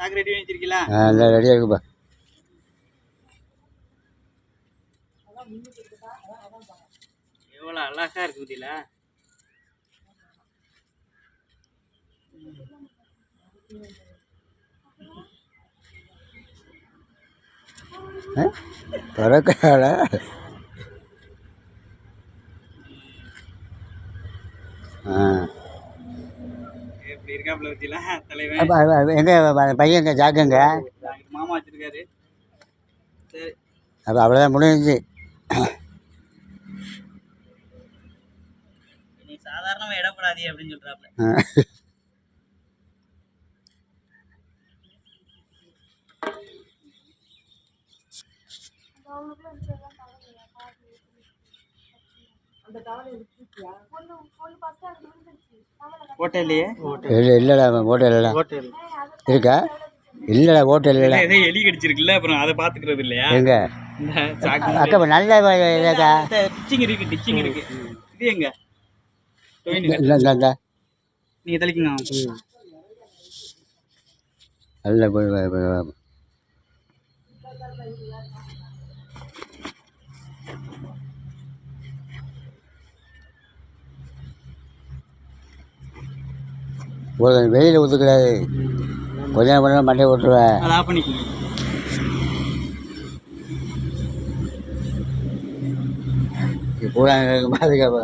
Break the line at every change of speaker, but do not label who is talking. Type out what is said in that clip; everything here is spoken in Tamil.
சாக்கு ரெடி பண்ணி வச்சிருக்கீங்களா?
எல்லாம் ரெடியாக இருக்குப்பா.
எவ்வளோ அழகா இருக்கு குட்டியில.
திறக்கால
எப்படி இருக்காப்புல குட்டியில தலைவன்?
எங்கே பையன் எங்கே ஜாக்குங்க?
மாமா வச்சிருக்காரு. சரி
அப்போ அவ்வளோதான் முடிஞ்சிச்சு.
நீ சாதாரணமா இடப்படாதே அப்படின்னு சொல்றாப்ல. ஹோட்டல்லையே
இல்லைடா ஹோட்டல் இல்லைடா இருக்கா? இல்லைடா ஹோட்டல் இல்லைடா.
ஏதோ எலி கடிச்சிருக்குல்ல, அப்புறம் அதை பாத்துக்கிறது இல்லையா?
எங்க அக்கா நல்ல இல்லைக்கா
டிச்சிங் இருக்கு, டிச்சிங் இருக்கு. இது எங்க
இல்லை
நீங்க தெளிக்குங்க.
நல்ல போய் ஒரு வெயில் ஊற்றுக்கூடாது. கொஞ்ச நேரம் மண்டையை விட்டுருவேன்.
அதை ஆஃப் பண்ணிக்கோங்க.
பூரா பாதுகாப்பு